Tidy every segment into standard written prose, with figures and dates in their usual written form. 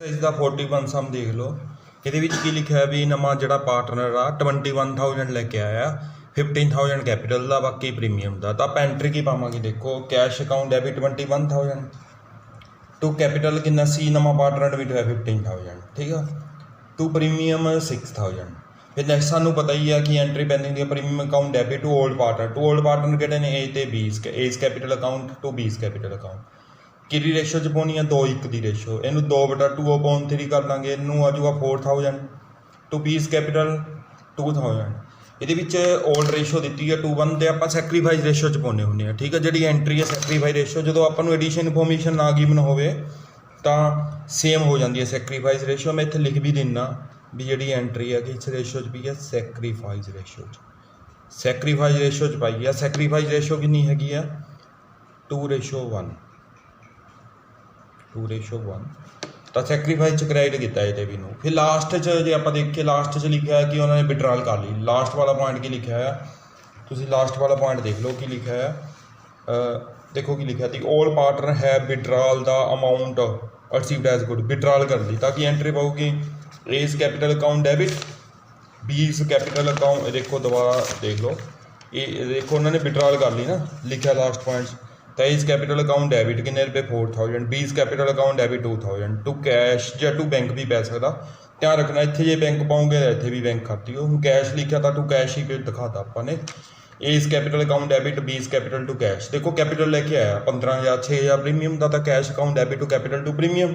इसका 41 सम देख लो। ये की लिखा है भी नवा जो पार्टनर आ 21,000 लैके आया, 15,000 कैपिटल का, बाकी प्रीमियम का। तो आप एंट्री की पावे, देखो कैश अकाउंट है भी 21,000 टू कैपिटल कि सी नवा पार्टनर एडमिट होया 15,000, ठीक है, टू प्रीमियम 6,000। फिर नैक्सट सानू पता ही है कि एंट्री पैंदी होंदी है premium account debit to old partner किहड़े ने, ए ते B's, A's capital account to B's capital account. कि रेशो च पानी है 2:1 की रेशो, इनू 2/2/3 कर लाँगे, इनू आ जाऊगा 4,000 टू बीस कैपिटल 2,000। ये ओल्ड रेशो दी है 2:1 तो आप सैक्रीफाइज रेशो च पाने होंगे, ठीक है। जी एंट्री है सैक्रीफाइज रेशो, जो आपको एडिशन इनफॉर्मेशन ना गिवन हो तो सेम हो जाती है सैक्रीफाइज रेशो। मैं इतने लिख भी दिना भी जी एंट्री है कि इस रेशो च भी है सैक्रीफाइज रेशो, सैक्रीफाइज रेशो च पाई है। सैक्रीफाइज रेशो कितनी हैगी है 2:1, 2:1। तो सैक्रीफाइज च क्रेडिट किया ये भी। फिर लास्ट जो आप देखिए लास्ट लिखा है कि उन्होंने विड्रॉल कर ली। लास्ट वाला पॉइंट की लिखा है, तुम लास्ट वाला पॉइंट देख लो कि लिखा है, देखो कि लिखा थी ऑल पार्टनर है withdrawal the amount received as good, withdrawal कर ली ताकि एंट्री पाऊगी A's capital account debit, B's capital account. देखो दोबारा देख लो, ये देखो उन्होंने विड्रॉल कर ली ना, लिखा last point. 23 capital account debit किन्ने रुपए 4,000, 20 capital account debit 2,000 to cash या टू बैंक भी पै सकता। ध्यान रखना इतने जे बैंक पाओगे तो इतने भी बैंक खाती हो। हूँ कैश लिखा था टू कैश ही दिखाता आपने। S capital account debit 20 capital to cash. देखो कैपिटल लेके आया 15,000 6,000 प्रीमियम का, cash account debit to capital to premium.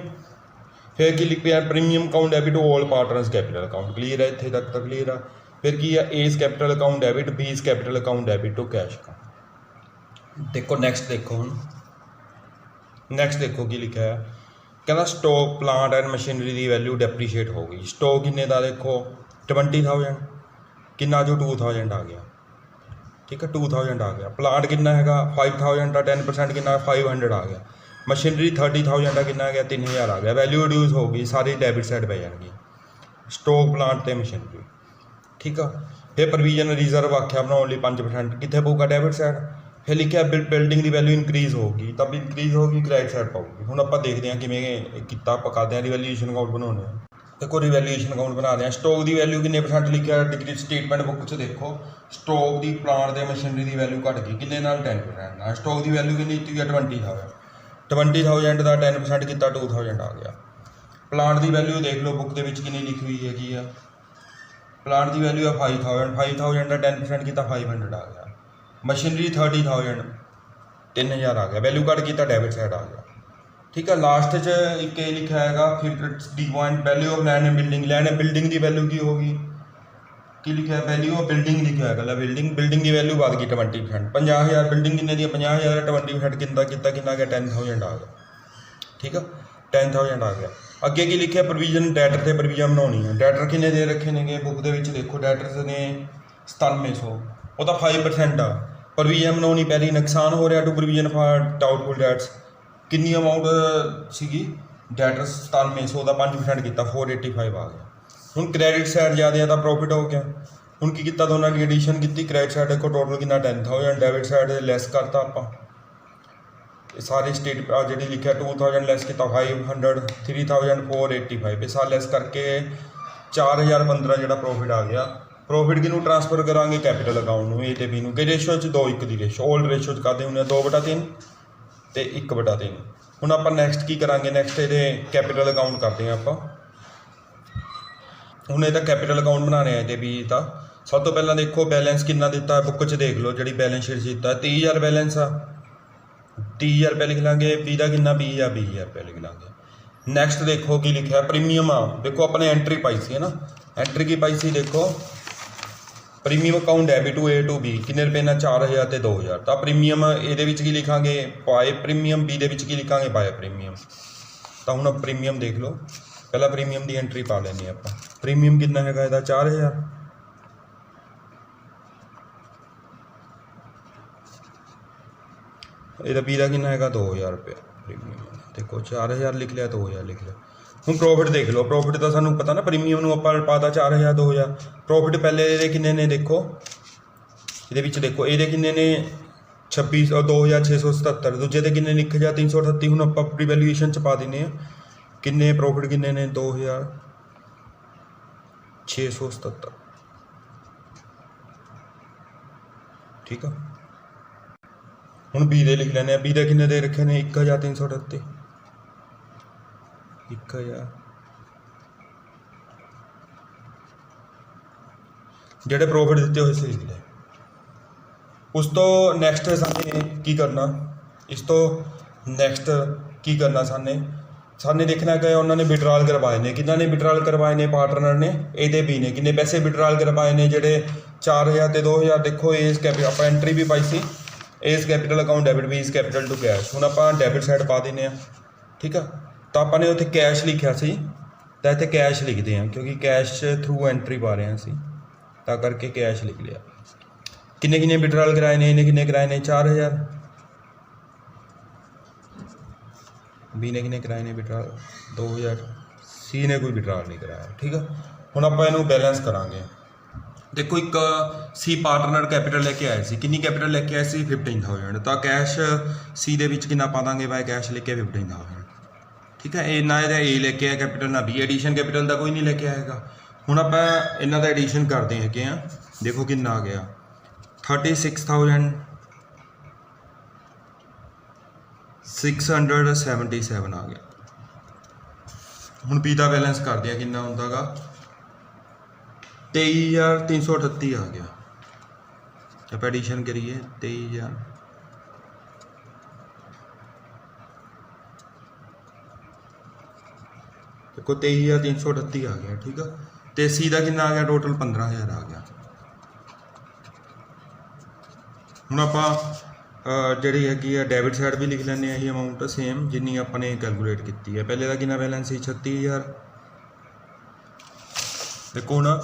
फिर की लिख पे premium account debit all partners capital account, clear है, इतने तक तो क्लीयर है। फिर की है S capital account debit 20 capital account debit to cash account. देखो नैक्सट देखो हूँ, नैक्सट देखो की लिखा है, कहना स्टॉक प्लांट एंड मशीनरी की वैल्यू डेप्रीशिएट हो गई। स्टॉक किन्ने का देखो 20,000, किन्ना जो 2,000 आ गया, ठीक है 2,000 आ गया। प्लांट किन्ना है 5,000 का 10% किन्ना 500 आ गया। मशीनरी 30,000 का किन्ना गया 3,000 आ गया। वैल्यू रिड्यूस हो गई, सारी डेबिट साइड पै जाएगी, स्टॉक प्लांट तो मशीनरी, ठीक है। फिर प्रोविजन रिजर्व आख्या बनाने लिए 5% कितने पऊगा डेबिट साइड। फिर लिखा बिल्डिंग की वैल्यू इंक्रीज होगी, तब इंक्रीज होगी क्रेडिट साइड पाऊगी। हूँ आप देखते हैं किमें किया, आप करते हैं रिवैल्यूएशन अकाउंट बनाने। देखो रिवैल्यूएशन अकाउंट बना रहे हैं। स्टॉक की वैल्यू कितने परसेंट लिखा डिग्री स्टेटमेंट बुक से देखो, स्टॉक की प्लांट के मशीनरी की वैल्यू घट गई किन्ने 10%। स्टॉक की वैल्यू कितनी दी है 20,000, 20,000 का 10% किया 2,000 आ गया। प्लांट की वैल्यू देख लो बुक के कितनी लिखी हुई है, प्लांट की वैल्यू है 5,000, 5,000 का 10% किया 500 आ गया। मशीनरी 30,000, 3,000 आ गया। वैल्यू कार्ड किया डेबिट साइड आ गया, ठीक है। लास्ट एक लिखा है फिर D point value of land and building. Land and building की वैल्यू की होगी, की लिखा है वैल्यू ऑफ बिल्डिंग लिखा है बिल्डिंग की वैल्यू बढ़ गई 20%। 50,000 बिल्डिंग किन्ने दी 50,000, 20% कितना गया 10,000 आ गया, ठीक है 10,000 आ गया। अगे की लिखा प्रोविजन डैटर से प्रोविजन बनानी है। डैटर किन्ने दे रखे ने बुक के देखो, डैटर्स ने 9700, वो तो 5% आ। प्रोविजन बनानी पहली नुकसान हो रहा to provision for doubtful debts, कितनी अमाउंट सी डैटर्स 9700 का 5% किया 485 आ गया। हूँ क्रेडिट साइड ज़्यादा तो प्रॉफिट हो गया। हूँ की दोनों की एडिशन की, क्रेडिट साइड देखो टोटल कितना 10,000, डेबिट साइड लैस करता आप सारी स्टेट जी लिखा 2,000 लैस किया 500, 3,485 साल लैस करके 4,015 जो प्रॉफिट आ गया। प्रॉफिट किनू ट्रांसफर करांगे कैपिटल अकाउंट में, ए ते बी नू। कि रेशो 2:1 की रेशो, ओल्ड रेशो करते होंगे 2/3 तो 1/3। हूँ आप नैक्सट की करा, नैक्सट ये कैपिटल अकाउंट करते हैं आप। हूँ ये कैपिटल अकाउंट बनाने ये भी था। सब तो पहला देखो बैलेंस कितना दिता है बुक च देख लो, जी बैलेंस शीट दिता है 30,000 बैलेंस आ, 30,000 रुपये लिख लाँगे। बी का कितना 20,000 रुपये लिख लाँगे। नैक्सट देखो कि लिखा है प्रीमियम आ, देखो अपने एंट्री पाई सी है ना, एंट्री की पाई सी देखो premium account debit to A to B किन्ने रुपए ना 4,000 तो 2,000। तो प्रीमियम ये की लिखांगे बाय प्रीमियम, बी की लिखांगे बाय प्रीमियम। तो हूँ प्रीमियम देख लो, पहला प्रीमियम की एंट्री पा लें आप। प्रीमियम कितना है 4,000, ये बी का कितना है 2,000 रुपये प्रीमियम। देखो 4,000 लिख लिया 2,000 लिख लिया। हूँ प्रॉफिट देख लो, प्रॉफिट तो सूँ पता ना प्रीमियम आप पाता 4,000 2,000। प्रॉफिट पहले ये किन्ने ने देखो, ये देखो ये किन्ने ने 26 और 2,677, दूजे के किन्ने लिखे जा 338। हूँ आप रिवैल्यूएशन च पा देने किन्ने प्रॉफिट किन्ने ने 2677। ठीक है, हुण बी दे लिख लैने। बी दे किन्ने दे रखे ने 1338। 1000 ਜਿਹੜੇ ਪ੍ਰੋਫਿਟ ਦਿੱਤੇ ਹੋਏ ਸੀ ਲਿਖ ਲਏ। ਉਸ ਤੋਂ ਨੈਕਸਟ ਸਾਨੇ ਕੀ ਕਰਨਾ, ਇਸ ਤੋਂ ਨੈਕਸਟ ਕੀ ਕਰਨਾ ਸਾਨੇ ਦੇਖਣਾ ਕਿ ਉਹਨਾਂ ਨੇ ਵਿਡਰਾਲ ਕਰਵਾਏ ਨੇ। ਕਿੰਨਾ ਨੇ ਵਿਡਰਾਲ ਕਰਵਾਏ ਨੇ? ਪਾਰਟਨਰ ਨੇ A ਤੇ B ਨੇ। ਕਿੰਨੇ ਪੈਸੇ ਵਿਡਰਾਲ ਕਰਵਾਏ ਨੇ? ਜਿਹੜੇ 4000 ਤੇ 2000। ਦੇਖੋ ਏਸ ਕੈਪੀਟਲ ਆਪਾਂ ਐਂਟਰੀ ਵੀ ਪਾਈ ਸੀ, ਏਸ ਕੈਪੀਟਲ ਅਕਾਊਂਟ ਡੈਬਿਟ ਵੀ ਇਸ ਕੈਪੀਟਲ ਟੂ ਕੈਸ਼। ਹੁਣ ਆਪਾਂ ਡੈਬਿਟ ਸਾਈਡ ਪਾ ਦਿੰਦੇ ਹਾਂ। ਠੀਕ ਆ, ਤਾਂ ਆਪਾਂ ਨੇ ਉੱਥੇ ਕੈਸ਼ ਲਿਖਿਆ ਸੀ ਤਾਂ ਇੱਥੇ ਕੈਸ਼ ਲਿਖਦੇ ਹਾਂ, ਕਿਉਂਕਿ ਕੈਸ਼ ਥਰੂ ਐਂਟਰੀ ਪਾ ਰਹੇ ਹਾਂ ਅਸੀਂ, ਤਾਂ ਕਰਕੇ ਕੈਸ਼ ਲਿਖ ਲਿਆ। ਕਿੰਨੇ ਕਿੰਨੇ ਵਿਡਰਾਲ ਕਰਾਏ ਨੇ? ਇਹਨੇ ਕਿੰਨੇ ਕਰਾਏ ਨੇ? 4000। बी ने किन्ने कराए ने विड्राल? 2000। सी ने कोई विड्राल नहीं कराया। ठीक है, हुण आपां इहनूं बैलेंस करांगे। देखो एक सी पार्टनर कैपिटल लैके आए सी। किन्नी कैपिटल लैके आए सी? 15000। तो कैश सी दे विच किन्ना पा दांगे? बाय कैश लेके 15000। ठीक है, ना इहदा ए लैके आया कैपिटल, ना बी। एडिशन कैपिटल का कोई नहीं लैके आएगा। हुण आपां इन्हां दा एडिशन करदे हैगे आ। देखो किन्ना आ गया, 36,677 आ गया। हुण बी का बैलेंस करते हैं, कितना होंदा गा? 23,338 आ गया। आप एडिशन करिए 23,000। देखो 23,338 आ गया। ठीक है, तो सी का कितना आ गया? टोटल 15,000 आ गया। हुण आपां ਜਿਹੜੀ ਹੈਗੀ ਆ ਡੈਬਿਟ ਸਾਈਡ ਵੀ ਲਿਖ ਲੈਂਦੇ ਹਾਂ। ਇਹੀ ਅਮਾਊਂਟ ਸੇਮ ਜਿੰਨੀ ਆਪਾਂ ਨੇ ਕੈਲਕੂਲੇਟ ਕੀਤੀ ਹੈ। ਪਹਿਲੇ ਦਾ ਕਿੰਨਾ ਬੈਲੈਂਸ ਸੀ? 36000। ਦੇਖੋ ਨਾ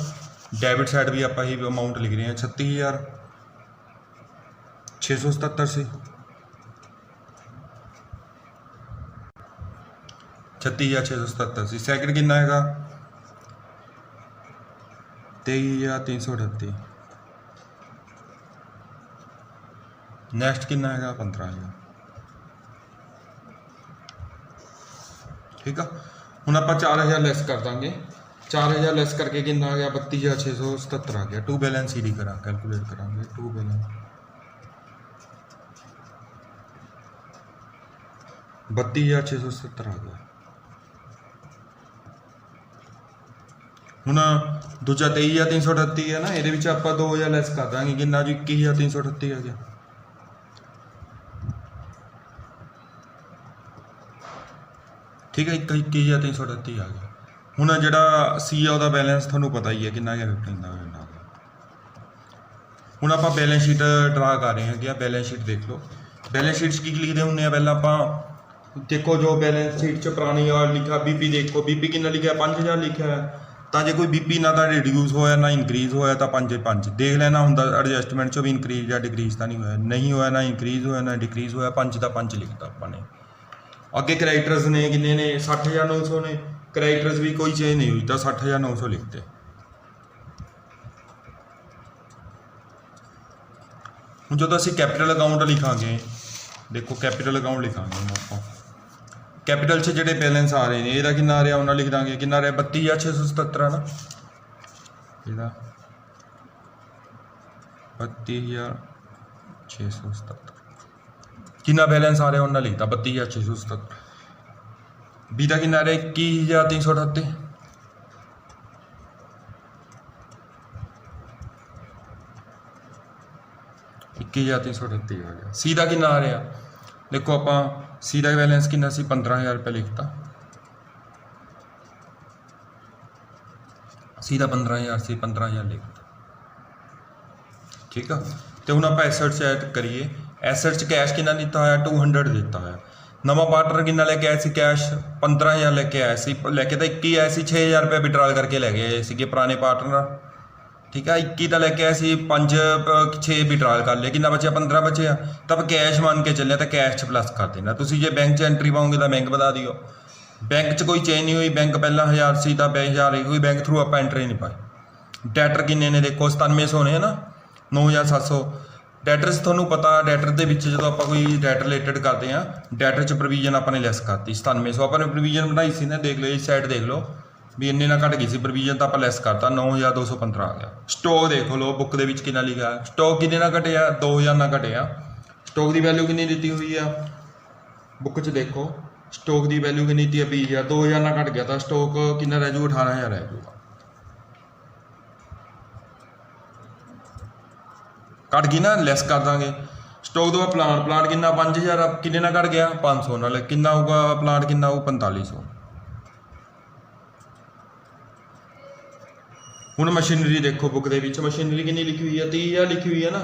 ਡੈਬਿਟ ਸਾਈਡ ਵੀ ਆਪਾਂ ਇਹੀ ਅਮਾਊਂਟ ਲਿਖ ਰਹੇ ਹਾਂ, 36,677 ਸੀ। 36,677 ਸੀ। ਸੈਕਿੰਡ ਕਿੰਨਾ ਹੈਗਾ? 23,338। ਨੈਕਸਟ ਕਿੰਨਾ ਹੈਗਾ? 15,000। ਠੀਕ ਆ, ਹੁਣ ਆਪਾਂ 4000 ਲੈਸ ਕਰ ਦਾਂਗੇ। 4000 ਲੈਸ ਕਰਕੇ ਕਿੰਨਾ ਆ ਗਿਆ? 32,677 ਆ ਗਿਆ। ਟੂ ਬੈਲੈਂਸ ਹੀ ਕਰਾਂ ਕੈਲਕੂਲੇਟ ਕਰਾਂਗੇ। ਟੂ ਬੈਲੈਂਸ 32,677 ਆ ਗਿਆ। ਹੁਣ ਦੂਜਾ 23,338 ਹੈ ਨਾ, ਇਹਦੇ ਵਿੱਚ ਆਪਾਂ 2000 ਲੈਸ ਕਰ ਦਾਂਗੇ। ਕਿੰਨਾ ਜੀ? 21,338 ਆ ਗਿਆ। ठीक है, 21,338 आ गया। ਹੁਣ ਜਿਹੜਾ ਸੀ ਆ ਉਹਦਾ ਬੈਲੈਂਸ ਤੁਹਾਨੂੰ ਪਤਾ ਹੀ ਹੈ ਕਿੰਨਾ ਗਿਆ? 15,000 ਆ ਗਿਆ। ਹੁਣ ਆਪਾਂ ਬੈਲੈਂਸ ਸ਼ੀਟ ਡਰਾ ਕਰ ਰਹੇ ਹੈਗੇ ਆ। ਬੈਲੈਂਸ ਸ਼ੀਟ ਦੇਖ ਲਓ। ਬੈਲੈਂਸ ਸ਼ੀਟ 'ਚ ਕੀ ਲਿਖਦੇ ਹੁੰਦੇ ਆ? ਪਹਿਲਾਂ ਆਪਾਂ ਦੇਖੋ ਜੋ ਬੈਲੈਂਸ ਸ਼ੀਟ 'ਚ ਪੁਰਾਣੀ ਆ ਲਿਖਿਆ ਬੀਪੀ। ਦੇਖੋ ਬੀਪੀ ਕਿੰਨਾ ਲਿਖਿਆ? 5,000 ਲਿਖਿਆ ਹੈ। ਤਾਂ ਜੇ ਕੋਈ ਬੀਪੀ ਨਾ ਤਾਂ ਰਿਡਿਊਸ ਹੋਇਆ ਨਾ ਇਨਕਰੀਜ਼ ਹੋਇਆ ਤਾਂ 5 ਦੇਖ ਲੈਣਾ ਹੁੰਦਾ ਐਡਜਸਟਮੈਂਟ 'ਚੋਂ ਵੀ ਇਨਕਰੀਜ਼ ਜਾਂ ਡਿਕਰੀਜ਼ ਤਾਂ ਨਹੀਂ ਹੋਇਆ। ਨਹੀਂ ਹੋਇਆ, ਨਾ ਇਨਕਰੀਜ਼ ਹੋਇਆ ਨਾ ਡਿਕਰੀਜ਼ ਹੋਇਆ। 5 ਦਾ 5 ਲਿਖਤਾ ਆਪਾਂ ਨੇ। ਅੱਗੇ ਕਰੈਕਟਰਸ ਨੇ ਕਿੰਨੇ ਨੇ? 60,900 ਨੇ। ਕਰੈਕਟਰਸ ਵੀ ਕੋਈ ਚੇਂਜ ਨਹੀਂ ਹੋਈ ਤਾਂ 60,900 ਲਿਖਤੇ। ਹੁਣ ਜਦੋਂ ਅਸੀਂ ਕੈਪੀਟਲ ਅਕਾਊਂਟ ਲਿਖਾਂਗੇ, ਦੇਖੋ ਕੈਪੀਟਲ ਅਕਾਊਂਟ ਲਿਖਾਂਗੇ ਆਪਾਂ। ਕੈਪੀਟਲ 'ਚ ਜਿਹੜੇ ਬੈਲੈਂਸ ਆ ਰਹੇ ਨੇ ਇਹਦਾ ਕਿੰਨਾ ਆ ਰਿਹਾ? ਉਹਨਾਂ ਲਿਖ ਦਾਂਗੇ। ਕਿੰਨਾ ਆ ਰਿਹਾ? 32,677 ਆ ਨਾ। ਇਹਦਾ 32,677 ਕਿੰਨਾ ਬੈਲੈਂਸ ਆ ਰਿਹਾ? ਉਹਨਾਂ ਲਿਖਦਾ 32,677। ਬੀ ਦਾ ਕਿੰਨਾ ਆ ਰਿਹਾ? 21,338। 21,338 ਆ ਗਿਆ। ਸੀ ਦਾ ਕਿੰਨਾ ਆ ਰਿਹਾ? ਦੇਖੋ ਆਪਾਂ ਸੀ ਦਾ ਬੈਲੈਂਸ ਕਿੰਨਾ ਸੀ? 15,000 ਰੁਪਏ ਲਿਖਤਾ। ਸੀ ਦਾ 15,000 ਸੀ, 15,000 ਲਿਖਤਾ। ਠੀਕ ਆ, ਤੇ ਹੁਣ ਆਪਾਂ ਐਸੈਟ 'ਚ ਐਡ ਕਰੀਏ। ਐਸੈਟ 'ਚ ਕੈਸ਼ ਕਿੰਨਾ ਦਿੱਤਾ ਹੋਇਆ? 200 ਦਿੱਤਾ ਹੋਇਆ। ਨਵਾਂ ਪਾਰਟਨਰ ਕਿੰਨਾ ਲੈ ਕੇ ਆਇਆ ਸੀ? ਕੈਸ਼ 15,000 ਲੈ ਕੇ ਆਇਆ ਸੀ। ਲੈ ਕੇ ਤਾਂ 21 ਆਇਆ ਸੀ, 6,000 ਰੁਪਏ ਵਿਡਰਾਲ ਕਰਕੇ ਲੈ ਗਏ ਸੀਗੇ ਪੁਰਾਣੇ ਪਾਰਟਨਰ। ਠੀਕ ਆ, 21 ਦਾ ਲੈ ਕੇ ਆਇਆ ਸੀ, 6 ਵਿਡਰਾਲ ਕਰ ਲਿਆ। ਕਿੰਨਾ ਬਚਿਆ? 15 ਬਚਿਆ। ਤਾਂ ਆਪਾਂ ਕੈਸ਼ ਮੰਨ ਕੇ ਚੱਲਿਆ ਤਾਂ ਕੈਸ਼ 'ਚ ਪਲੱਸ ਕਰ ਦੇਣਾ। ਤੁਸੀਂ ਜੇ ਬੈਂਕ 'ਚ ਐਂਟਰੀ ਪਾਓਗੇ ਤਾਂ ਬੈਂਕ ਵਧਾ ਦਿਓ। ਬੈਂਕ 'ਚ ਕੋਈ ਚੇਂਜ ਨਹੀਂ ਹੋਈ। ਬੈਂਕ ਪਹਿਲਾਂ 1000 ਸੀ ਤਾਂ 1000 ਕੋਈ ਬੈਂਕ ਥਰੂ ਆਪਾਂ ਐਂਟਰੀ ਨਹੀਂ ਪਾਈ। ਡੈਟਰ ਕਿੰਨੇ ਨੇ? ਦੇਖੋ 9700 ਨੇ ਹੈ ਨਾ, 9,700। ਡੈਟਰਸ ਤੁਹਾਨੂੰ ਪਤਾ, ਡੈਟਰ ਦੇ ਵਿੱਚ ਜਦੋਂ ਆਪਾਂ ਕੋਈ ਡੈਟ ਰਿਲੇਟਡ ਕਰਦੇ ਆ, ਡੈਟਰ 'ਚ ਪ੍ਰੋਵੀਜ਼ਨ ਆਪਾਂ ਨੇ ਲੈਸ ਕਰਤੀ 9700 ਆਪਾਂ ਨੇ ਪ੍ਰੋਵੀਜ਼ਨ ਬਣਾਈ ਸੀ ਨਾ, ਦੇਖ ਲਓ ਇਸ ਸਾਈਡ ਦੇਖ ਲਓ ਵੀ ਇੰਨੇ ਨਾਲ ਘਟ ਗਈ ਸੀ ਪ੍ਰੋਵੀਜ਼ਨ, ਤਾਂ ਆਪਾਂ ਲੈਸ ਕਰਤਾ 9215 ਆ ਗਿਆ। ਸਟਾਕ ਦੇਖ ਲਓ ਬੁੱਕ ਦੇ ਵਿੱਚ ਕਿੰਨਾ ਲਿਖਿਆ, ਸਟਾਕ ਕਿੰਨੇ ਨਾਲ ਘਟਿਆ 2000 ਨਾਲ ਘਟਿਆ। ਸਟਾਕ ਦੀ ਵੈਲਿਊ ਕਿੰਨੀ ਦਿੱਤੀ ਹੋਈ ਆ ਬੁੱਕ 'ਚ, ਦੇਖੋ ਸਟਾਕ ਦੀ ਵੈਲਿਊ ਕਿੰਨੀ ਦਿੱਤੀ ਆ 20000, 2000 ਨਾਲ ਘਟ ਗਿਆ ਤਾਂ ਸਟਾਕ ਕਿੰਨਾ ਰਹਿ ਜੂ 18000 ਰਹਿ ਜੂਗਾ। ਘਟ ਗਈ ਨਾ, ਲੈਸ ਕਰ ਦਾਂਗੇ। ਸਟਾਕ ਤੋਂ ਬਾਅਦ ਪਲਾਂਟ ਕਿੰਨਾ 5000 ਕਿੰਨੇ ਨਾਲ ਘਟ ਗਿਆ 500 ਨਾਲ, ਕਿੰਨਾ ਹੋਊਗਾ ਪਲਾਂਟ ਕਿੰਨਾ ਹੋਊ 4500। ਹੁਣ ਮਸ਼ੀਨਰੀ ਦੇਖੋ ਬੁੱਕ ਦੇ ਵਿੱਚ ਮਸ਼ੀਨਰੀ ਕਿੰਨੀ ਲਿਖੀ ਹੋਈ ਆ 30000 ਲਿਖੀ ਹੋਈ ਆ ਨਾ,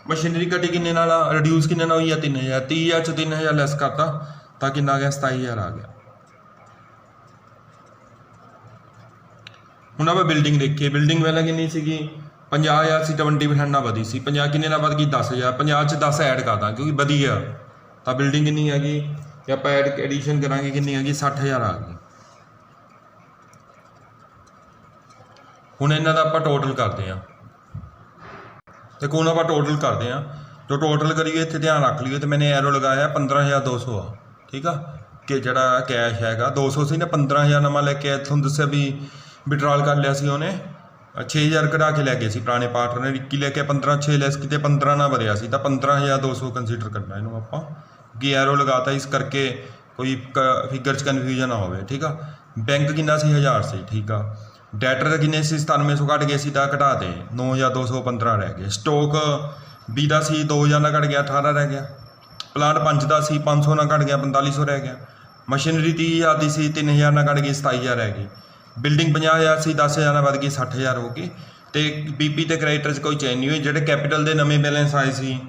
ਮਸ਼ੀਨਰੀ ਘਟੀ ਕਿੰਨੇ ਨਾਲ ਰਿਡਿਊਸ ਕਿੰਨੇ ਨਾਲ ਹੋਈ ਆ 3000, 30000 ਚ 3000 ਲੈਸ ਕਰਤਾ ਤਾਂ ਕਿੰਨਾ ਆ ਗਿਆ 27000 ਆ ਗਿਆ। ਹੁਣ ਆਪਾਂ ਬਿਲਡਿੰਗ ਦੇਖੀਏ, ਬਿਲਡਿੰਗ ਪਹਿਲਾਂ ਕਿੰਨੀ ਸੀਗੀ 50000 ਸੀ, 20% ਨਾਲ ਵਧੀ ਸੀ, 50 ਕਿੰਨੇ ਨਾਲ ਵਧ ਗਈ 10000, 50 ਚ 10 ਐਡ ਕਰ ਦਾਂ ਕਿਉਂਕਿ ਵਧੀ ਆ ਤਾਂ ਬਿਲਡਿੰਗ ਕਿੰਨੀ ਹੈਗੀ, ਜੇ ਆਪਾਂ ਐਡੀਸ਼ਨ ਕਰਾਂਗੇ ਕਿੰਨੀ ਹੈਗੀ 60000 ਆ ਗਈ। ਹੁਣ ਇਹਨਾਂ ਦਾ ਆਪਾਂ ਟੋਟਲ ਕਰਦੇ ਹਾਂ, ਦੇਖੋ ਹੁਣ ਆਪਾਂ ਟੋਟਲ ਕਰਦੇ ਹਾਂ, ਜੋ ਟੋਟਲ ਕਰੀਏ ਇੱਥੇ ਧਿਆਨ ਰੱਖ ਲਈਏ ਤੇ ਮੈंने ਐਰੋ ਲਗਾਇਆ 15200 ਆ, ਠੀਕ ਆ ਕਿ ਜਿਹੜਾ ਕੈਸ਼ ਹੈਗਾ 200 ਸੀ ਨਾ, 15000 ਨਵਾਂ ਲੈ ਕੇ ਤੁਹਾਨੂੰ ਦੱਸਿਆ ਵੀ ਵਿਡਰਾਲ ਕਰ ਲਿਆ ਸੀ ਉਹਨੇ, 6000 ਕਢਾ ਕੇ ਲੈ ਗਏ ਸੀ ਪੁਰਾਣੇ ਪਾਰਟਨਰ ਨੇ, 21 ਲੈ ਕੇ 15 6 ਲੈਸ ਕਿਤੇ 15 ਨਾਲ ਵਧਿਆ ਸੀ ਤਾਂ 15200 ਕੰਸੀਡਰ ਕਰਨਾ ਇਹਨੂੰ ਆਪਾਂ, ਕਿ ਐਰੋ ਲਗਾਤਾ ਇਸ ਕਰਕੇ ਕੋਈ ਫਿਗਰ 'ਚ ਕਨਫਿਊਜ਼ਨ ਨਾ ਹੋਵੇ, ਠੀਕ ਆ। ਬੈਂਕ ਕਿੰਨਾ ਸੀ 1000 ਸੀ, ਠੀਕ ਆ। ਡੈਟਰ ਕਿੰਨੇ ਸੀ 9700 ਘਟ ਗਏ ਸੀ ਤਾਂ ਘਟਾ ਦੇ 9215 ਰਹਿ ਗਏ। ਸਟੋਕ 20 ਦਾ ਸੀ 2000 ਨਾਲ ਘਟ ਗਿਆ 18 ਰਹਿ ਗਿਆ। ਪਲਾਂਟ 5 ਦਾ ਸੀ 500 ਨਾਲ ਘਟ ਗਿਆ 4500 ਰਹਿ ਗਿਆ। ਮਸ਼ੀਨਰੀ 30000 ਦੀ ਸੀ 3000 ਨਾਲ ਘਟ ਗਈ 27000 ਰਹਿ ਗਈ। ਬਿਲਡਿੰਗ 50000 ਸੀ 10000 ਨਾਲ ਵੱਧ ਗਈ 60000 ਹੋ ਗਈ। ਤੇ ਬੀਪੀ ਤੇ ਕ੍ਰੈਡਿਟਰ 'ਚ ਕੋਈ ਚੇਂਜ ਨਹੀਂ ਹੋਈ। ਜਿਹੜੇ ਕੈਪੀਟਲ ਦੇ ਨਵੇਂ ਬੈਲੈਂਸ ਆਏ ਸੀ,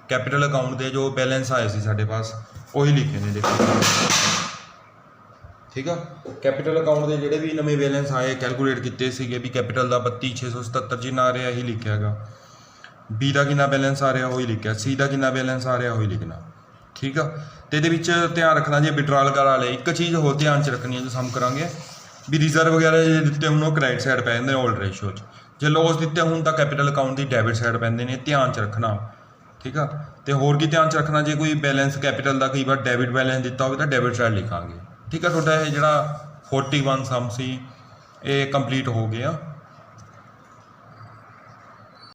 ਕੈਪੀਟਲ ਅਕਾਊਂਟ ਦੇ ਜੋ ਬੈਲੈਂਸ ਆਏ ਸੀ ਸਾਡੇ ਪਾਸ ਉਹੀ ਲਿਖੇ ਨੇ, ਦੇਖੋ ਠੀਕ ਆ। ਕੈਪੀਟਲ ਅਕਾਊਂਟ ਦੇ ਜਿਹੜੇ ਵੀ ਨਵੇਂ ਬੈਲੈਂਸ ਆਏ ਕੈਲਕੂਲੇਟ ਕੀਤੇ ਸੀਗੇ ਵੀ ਕੈਪੀਟਲ ਦਾ 32677 ਜਿੰਨਾ ਆ ਰਿਹਾ ਇਹੀ ਲਿਖਿਆ ਹੈਗਾ। ਬੀ ਦਾ ਕਿੰਨਾ ਬੈਲੈਂਸ ਆ ਰਿਹਾ ਉਹੀ ਲਿਖਿਆ, ਸੀ ਦਾ ਕਿੰਨਾ ਬੈਲੈਂਸ ਆ ਰਿਹਾ ਉਹੀ ਲਿਖਣਾ, ਠੀਕ ਆ। ਤੇ ਇਹਦੇ ਵਿੱਚ ਧਿਆਨ ਰੱਖਣਾ ਜੇ ਵਿਡਰਾਲ ਕਰਾ ਲਏ, ਇੱਕ ਚੀਜ਼ ਹੋਰ ਧਿਆਨ 'ਚ ਰੱਖਣੀ ਹੈ ਜੋ ਸਮ ਕਰਾਂਗੇ ਵੀ ਰਿਜ਼ਰਵ ਵਗੈਰਾ ਜੇ ਦਿੱਤੇ ਹੁਣ ਉਹ ਕ੍ਰੈਡਿਟ ਸਾਈਡ ਪੈ ਜਾਂਦੇ ਨੇ ਓਲਡ ਰੇਸ਼ੋ 'ਚ, ਜੇ ਲੋਸ ਦਿੱਤੇ ਹੁਣ ਤਾਂ ਕੈਪੀਟਲ ਅਕਾਊਂਟ ਦੀ ਡੈਬਿਟ ਸਾਈਡ ਪੈਂਦੇ ਨੇ, ਧਿਆਨ 'ਚ ਰੱਖਣਾ, ਠੀਕ ਆ। ਤੇ ਹੋਰ ਕੀ ਧਿਆਨ 'ਚ ਰੱਖਣਾ, ਜੇ ਕੋਈ ਬੈਲੈਂਸ ਕੈਪੀਟਲ ਦਾ ਕਈ ਵਾਰ ਡੈਬਿਟ ਬੈਲੈਂਸ ਦਿੱਤਾ ਹੋਵੇ ਤਾਂ ਡੈਬਿਟ ਸਾਈਡ ਲਿਖਾਂਗੇ, ਠੀਕ ਆ। ਤੁਹਾਡਾ ਇਹ ਜਿਹੜਾ 41 ਸਮ ਸੀ ਇਹ ਕੰਪਲੀਟ ਹੋ ਗਿਆ।